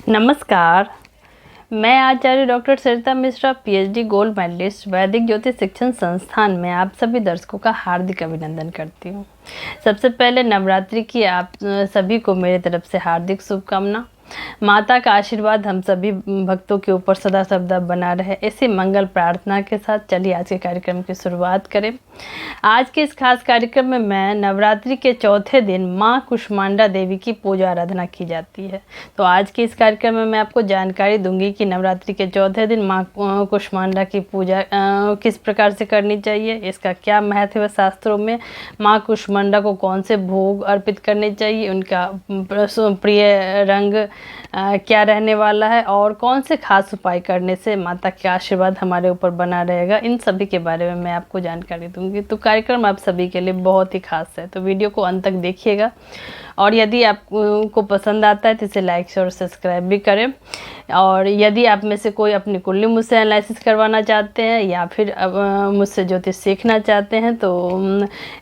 नमस्कार। मैं आचार्य डॉक्टर सरिता Mishra, PhD gold medallist, वैदिक ज्योतिष शिक्षण संस्थान में आप सभी दर्शकों का हार्दिक अभिनंदन करती हूँ। सबसे पहले नवरात्रि की आप सभी को मेरे तरफ से हार्दिक शुभकामना। माता का आशीर्वाद हम सभी भक्तों के ऊपर सदा सर्वदा बना रहे, इसी मंगल प्रार्थना के साथ चलिए आज के कार्यक्रम की शुरुआत करें। आज के इस खास कार्यक्रम में मैं नवरात्रि के चौथे दिन माँ कुष्मांडा देवी की पूजा आराधना की जाती है। तो आज के इस कार्यक्रम में मैं आपको जानकारी दूंगी कि नवरात्रि के चौथे दिन माँ कुष्मांडा की पूजा किस प्रकार से करनी चाहिए, इसका क्या महत्व है शास्त्रों में, माँ कुष्मांडा को कौन से भोग अर्पित करने चाहिए, उनका प्रिय रंग क्या रहने वाला है और कौन से खास उपाय करने से माता का आशीर्वाद हमारे ऊपर बना रहेगा, इन सभी के बारे में मैं आपको जानकारी दूंगी। तो कार्यक्रम आप सभी के लिए बहुत ही खास है, तो वीडियो को अंत तक देखिएगा और यदि आपको पसंद आता है तो इसे लाइक और सब्सक्राइब भी करें। और यदि आप में से कोई अपनी कुंडली मुझसे एनालिसिस करवाना चाहते हैं या फिर मुझसे ज्योतिष सीखना चाहते हैं तो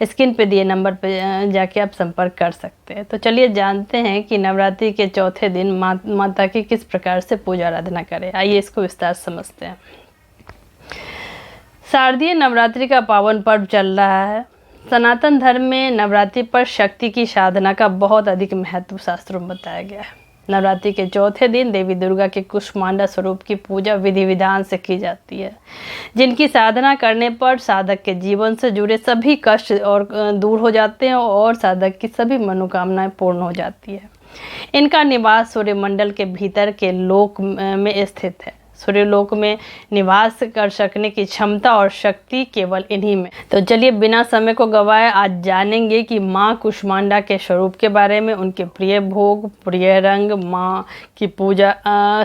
स्क्रीन पे दिए नंबर पे जाके आप संपर्क कर सकते हैं। तो चलिए जानते हैं कि नवरात्रि के चौथे दिन माता की किस प्रकार से पूजा आराधना करें। आइए इसको विस्तार से समझते हैं। शारदीय नवरात्रि का पावन पर्व चल रहा है। सनातन धर्म में नवरात्रि पर शक्ति की साधना का बहुत अधिक महत्व शास्त्रों में बताया गया है। नवरात्रि के चौथे दिन देवी दुर्गा के कुष्मांडा स्वरूप की पूजा विधि विधान से की जाती है, जिनकी साधना करने पर साधक के जीवन से जुड़े सभी कष्ट और दूर हो जाते हैं और साधक की सभी मनोकामनाएं पूर्ण हो जाती है। इनका निवास सूर्यमंडल के भीतर के लोक में स्थित है। सूर्यलोक में निवास कर सकने की क्षमता और शक्ति केवल इन्हीं में। तो चलिए बिना समय को गवाए आज जानेंगे कि माँ कुष्मांडा के स्वरूप के बारे में, उनके प्रिय भोग, प्रिय रंग, माँ की पूजा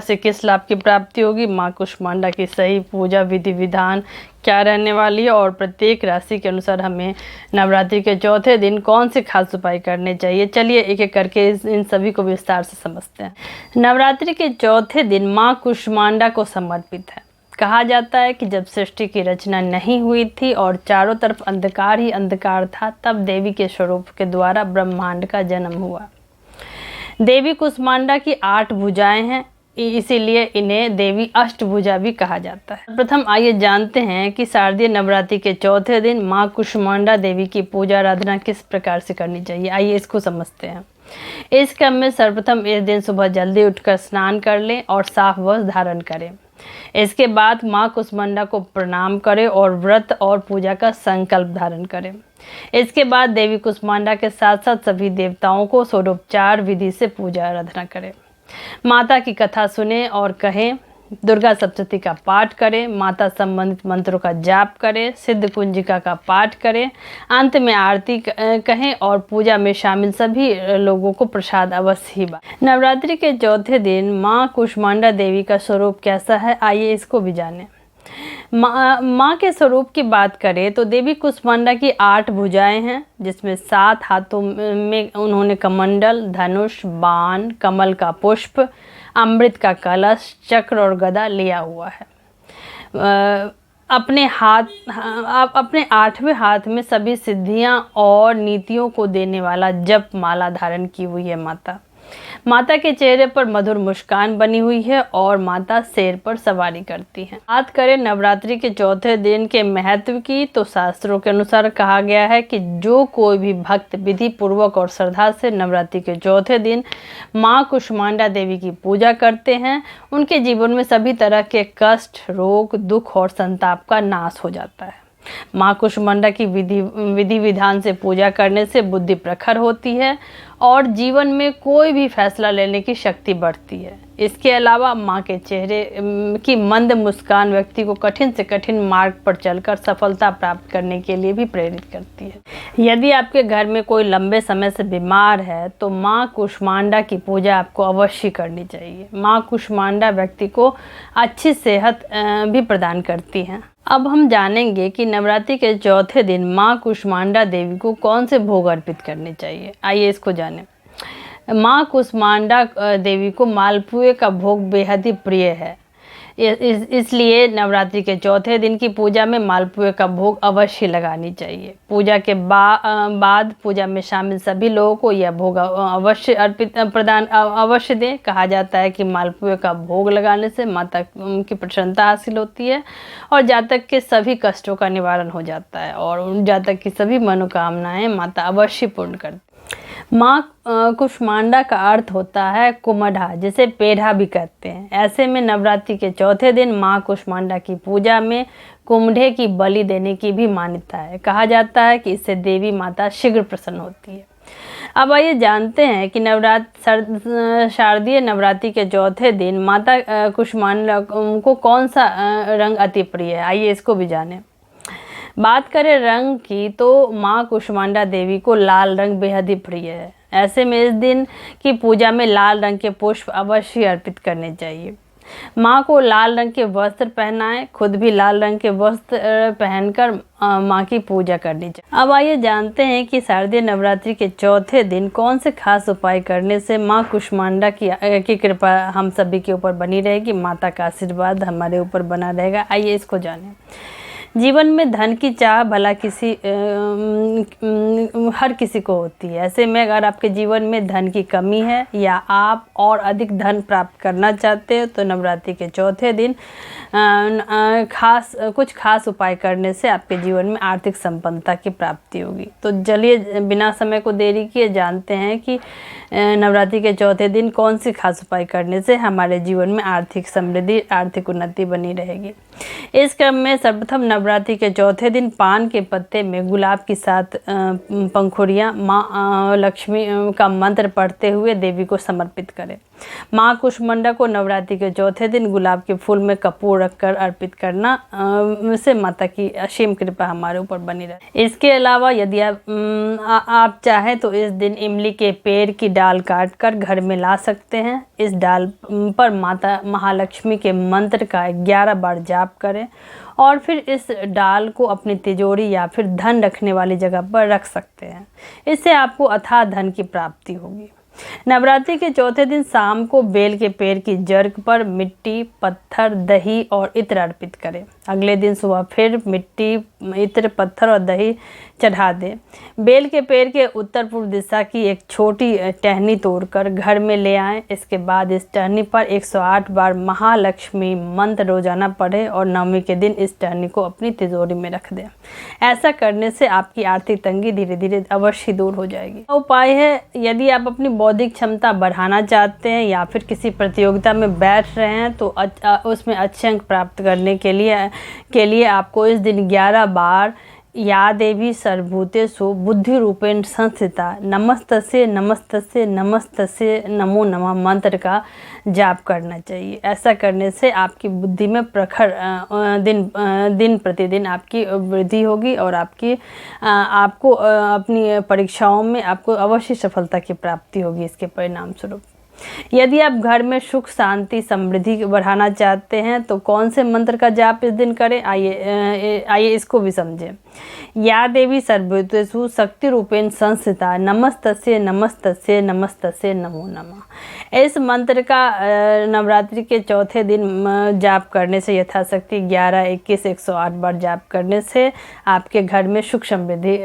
से किस लाभ की प्राप्ति होगी, माँ कुष्मांडा की सही पूजा विधि विधान क्या रहने वाली है और प्रत्येक राशि के अनुसार हमें नवरात्रि के चौथे दिन कौन से खास उपाय करने चाहिए। चलिए एक एक करके इन सभी को विस्तार से समझते हैं। नवरात्रि के चौथे दिन माँ कुष्मांडा को समर्पित है। कहा जाता है कि जब सृष्टि की रचना नहीं हुई थी और चारों तरफ अंधकार ही अंधकार था, तब देवी के स्वरूप के द्वारा ब्रह्मांड का जन्म हुआ। देवी कुष्मांडा की 8 भुजाएं हैं, इसीलिए इन्हें देवी अष्टभुजा भी कहा जाता है। प्रथम आइए जानते हैं कि शारदीय नवरात्रि के चौथे दिन माँ कुष्मांडा देवी की पूजा आराधना किस प्रकार से करनी चाहिए। आइए इसको समझते हैं। इस क्रम में सर्वप्रथम इस दिन सुबह जल्दी उठकर स्नान कर लें और साफ वस्त्र धारण करें। इसके बाद माँ कुष्मांडा को प्रणाम करें और व्रत और पूजा का संकल्प धारण करें। इसके बाद देवी कुष्मांडा के साथ साथ सभी देवताओं को षोडोपचार विधि से पूजा आराधना करें। माता की कथा सुने और कहें, दुर्गा सप्तशती का पाठ करें, माता संबंधित मंत्रों का जाप करें, सिद्ध कुंजिका का पाठ करें, अंत में आरती कहें और पूजा में शामिल सभी लोगों को प्रसाद अवश्य ही बांटें। नवरात्रि के चौथे दिन माँ कुष्मांडा देवी का स्वरूप कैसा है, आइए इसको भी जानें। माँ के स्वरूप की बात करें तो देवी कुष्मांडा की 8 भुजाएं हैं, जिसमें 7 हाथों में उन्होंने कमंडल, धनुष, बाण, कमल का पुष्प, अमृत का कलश, चक्र और गदा लिया हुआ है। अपने 8वें हाथ में सभी सिद्धियां और नीतियों को देने वाला जप माला धारण की हुई है। माता के चेहरे पर मधुर मुस्कान बनी हुई है और माता शेर पर सवारी करती हैं। बात करें नवरात्रि के चौथे दिन के महत्व की तो शास्त्रों के अनुसार कहा गया है कि जो कोई भी भक्त विधि पूर्वक और श्रद्धा से नवरात्रि के चौथे दिन माँ कुष्मांडा देवी की पूजा करते हैं, उनके जीवन में सभी तरह के कष्ट, रोग, दुख और संताप का नाश हो जाता है। माँ कुष्मांडा की विधि विधान से पूजा करने से बुद्धि प्रखर होती है और जीवन में कोई भी फैसला लेने की शक्ति बढ़ती है। इसके अलावा माँ के चेहरे की मंद मुस्कान व्यक्ति को कठिन से कठिन मार्ग पर चलकर सफलता प्राप्त करने के लिए भी प्रेरित करती है। यदि आपके घर में कोई लंबे समय से बीमार है तो माँ कुष्मांडा की पूजा आपको अवश्य करनी चाहिए। माँ कुष्मांडा व्यक्ति को अच्छी सेहत भी प्रदान करती हैं। अब हम जानेंगे कि नवरात्रि के चौथे दिन माँ कुष्मांडा देवी को कौन से भोग अर्पित करने चाहिए। आइए इसको जानें। माँ कुष्मांडा देवी को मालपुए का भोग बेहद ही प्रिय है। इसलिए नवरात्रि के चौथे दिन की पूजा में मालपुए का भोग अवश्य लगानी चाहिए। पूजा के बाद पूजा में शामिल सभी लोगों को यह भोग अवश्य अवश्य दें। कहा जाता है कि मालपुए का भोग लगाने से माता की प्रसन्नता हासिल होती है और जातक के सभी कष्टों का निवारण हो जाता है और उन जातक की सभी मनोकामनाएं माता अवश्य पूर्ण करती। माँ कुष्मांडा का अर्थ होता है कुमढ़ा, जिसे पेढ़ा भी कहते हैं। ऐसे में नवरात्रि के चौथे दिन माँ कुष्मांडा की पूजा में कुम्ढ़े की बलि देने की भी मान्यता है। कहा जाता है कि इससे देवी माता शीघ्र प्रसन्न होती है। अब आइए जानते हैं कि शारदीय नवरात्रि के चौथे दिन माता कुष्मांडा को कौन सा रंग अति प्रिय है। आइए इसको भी जानें। बात करें रंग की तो माँ कुष्मांडा देवी को लाल रंग बेहद ही प्रिय है। ऐसे में इस दिन की पूजा में लाल रंग के पुष्प अवश्य अर्पित करने चाहिए। माँ को लाल रंग के वस्त्र पहनाएं, खुद भी लाल रंग के वस्त्र पहनकर माँ की पूजा करनी चाहिए। अब आइए जानते हैं कि शारदीय नवरात्रि के चौथे दिन कौन से खास उपाय करने से माँ कुष्मांडा की कृपा हम सभी के ऊपर बनी रहेगी, माता का आशीर्वाद हमारे ऊपर बना रहेगा। आइए इसको जानें। जीवन में धन की चाह भला हर किसी को होती है। ऐसे में अगर आपके जीवन में धन की कमी है या आप और अधिक धन प्राप्त करना चाहते हो तो नवरात्रि के चौथे दिन कुछ खास उपाय करने से आपके जीवन में आर्थिक संपन्नता की प्राप्ति होगी। तो चलिए बिना समय को देरी किए जानते हैं कि नवरात्रि के चौथे दिन कौन सी खास उपाय करने से हमारे जीवन में आर्थिक समृद्धि, आर्थिक उन्नति बनी रहेगी। इस क्रम में सर्वप्रथम नवरात्रि के चौथे दिन पान के पत्ते में गुलाब की 7 पंखुड़ियाँ माँ लक्ष्मी का मंत्र पढ़ते हुए देवी को समर्पित करें। माँ कुष्मांडा को नवरात्रि के चौथे दिन गुलाब के फूल में कपूर रखकर अर्पित करना से माता की असीम कृपा हमारे ऊपर बनी रहे। इसके अलावा यदि आप चाहें तो इस दिन इमली के पेड़ की डाल काटकर घर में ला सकते हैं। इस डाल पर माता महालक्ष्मी के मंत्र का 11 बार जाप करें और फिर इस डाल को अपनी तिजोरी या फिर धन रखने वाली जगह पर रख सकते हैं। इससे आपको अथाह धन की प्राप्ति होगी। नवरात्रि के चौथे दिन शाम को बेल के पेड़ की जड़ पर मिट्टी, पत्थर, दही और इत्र अर्पित करें। अगले दिन सुबह फिर मिट्टी, इत्र, पत्थर और दही चढ़ा दें। बेल के पेड़ के उत्तर पूर्व दिशा की एक छोटी टहनी तोड़कर घर में ले आएं। इसके बाद इस टहनी पर 108 बार महालक्ष्मी मंत्र रोजाना पढ़ें और नवमी के दिन इस टहनी को अपनी तिजोरी में रख दें। ऐसा करने से आपकी आर्थिक तंगी धीरे धीरे अवश्य दूर हो जाएगी। उपाय है, यदि आप अपनी बौद्धिक क्षमता बढ़ाना चाहते हैं या फिर किसी प्रतियोगिता में बैठ रहे हैं तो उसमें अच्छे अंक प्राप्त करने के लिए आपको इस दिन 11 बार या देवी सर्वभूतेषु बुद्धि रूपेण संस्थिता नमस्तस्यै नमस्तस्यै नमस्तस्यै नमो नमः मंत्र का जाप करना चाहिए। ऐसा करने से आपकी बुद्धि में प्रखर दिन प्रतिदिन आपकी वृद्धि होगी और आपको अपनी परीक्षाओं में आपको अवश्य सफलता की प्राप्ति होगी। इसके परिणाम स्वरूप यदि आप घर में सुख, शांति, समृद्धि बढ़ाना चाहते हैं तो कौन से मंत्र का जाप इस दिन करें, आइए इसको भी समझें। या देवी सर्वभूतेषु शक्ति रूपेण संस्थिता नमस्तस्यै नमस्तस्यै नमस्तस्यै नमो नमः। इस मंत्र का नवरात्रि के चौथे दिन जाप करने से यथाशक्ति 11, 21, 108 बार जाप करने से आपके घर में सुख समृद्धि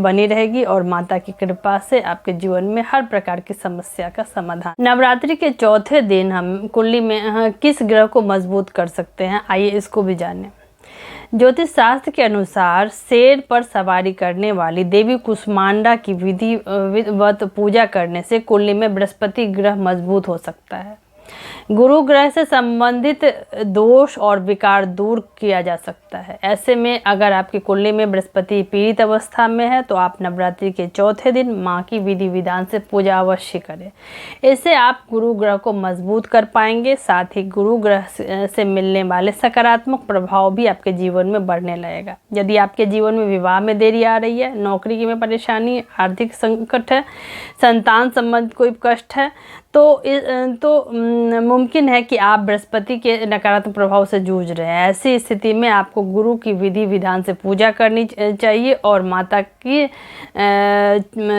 बनी रहेगी और माता की कृपा से आपके जीवन में हर प्रकार की समस्या का समाधान। नवरात्रि के चौथे दिन हम कुंडली में किस ग्रह को मजबूत कर सकते हैं, आइए इसको भी जानें। ज्योतिष शास्त्र के अनुसार शेर पर सवारी करने वाली देवी कुष्मांडा की विधिवत पूजा करने से कुंडली में बृहस्पति ग्रह मजबूत हो सकता है। गुरु ग्रह से संबंधित दोष और विकार दूर किया जा सकता है। ऐसे में अगर आपकी कुंडली में बृहस्पति पीड़ित अवस्था में है तो आप नवरात्रि के चौथे दिन माँ की विधि विधान से पूजा अवश्य करें। इससे आप गुरु ग्रह को मजबूत कर पाएंगे। साथ ही गुरु ग्रह से मिलने वाले सकारात्मक प्रभाव भी आपके जीवन में बढ़ने लगेगा। यदि आपके जीवन में विवाह में देरी आ रही है, नौकरी में परेशानी, आर्थिक संकट है, संतान संबंधित कोई कष्ट है मुमकिन है कि आप बृहस्पति के नकारात्मक प्रभाव से जूझ रहे हैं। ऐसी स्थिति में आपको गुरु की विधि विधान से पूजा करनी चाहिए और माता की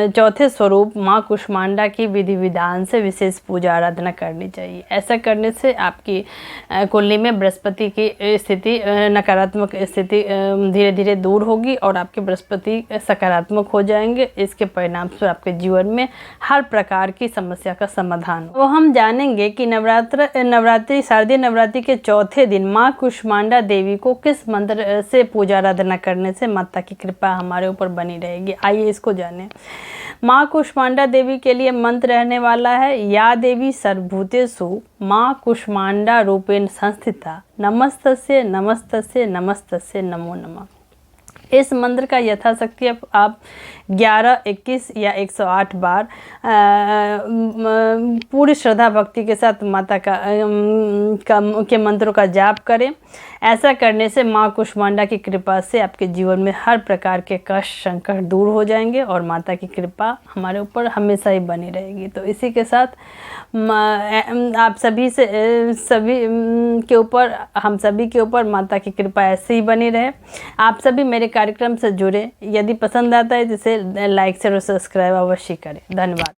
चौथे स्वरूप माँ कुष्मांडा की विधि विधान से विशेष पूजा आराधना करनी चाहिए। ऐसा करने से आपकी कुंडली में बृहस्पति की स्थिति, नकारात्मक स्थिति धीरे धीरे दूर होगी और आपके बृहस्पति सकारात्मक हो जाएंगे। इसके परिणाम से आपके जीवन में हर प्रकार की समस्या का समाधान हो। तो हम जानेंगे कि नवरात्रि शारदीय नवरात्रि के चौथे दिन माँ कुष्मांडा देवी को किस मंत्र से पूजा आराधना करने से माता की कृपा हमारे ऊपर बनी रहेगी। आइए इसको जानें। माँ कुष्मांडा देवी के लिए मंत्र रहने वाला है, या देवी सर्वभूतेषु माँ कुष्मांडा रूपेण संस्थिता नमस्तस्यै नमस्तस्यै नमस्तस्यै नमो नमः। इस मंत्र का यथाशक्ति आप 11, 21 या 108 बार पूरी श्रद्धा भक्ति के साथ माता के मंत्रों का जाप करें। ऐसा करने से माँ कुष्मांडा की कृपा से आपके जीवन में हर प्रकार के कष्ट संकट दूर हो जाएंगे और माता की कृपा हमारे ऊपर हमेशा ही बनी रहेगी। तो इसी के साथ आप सभी के ऊपर, हम सभी के ऊपर माता की कृपा ऐसे ही बनी रहे। आप सभी मेरे कार्यक्रम से जुड़े। यदि पसंद आता है तो इसे लाइक शेयर और सब्सक्राइब अवश्य करें। धन्यवाद।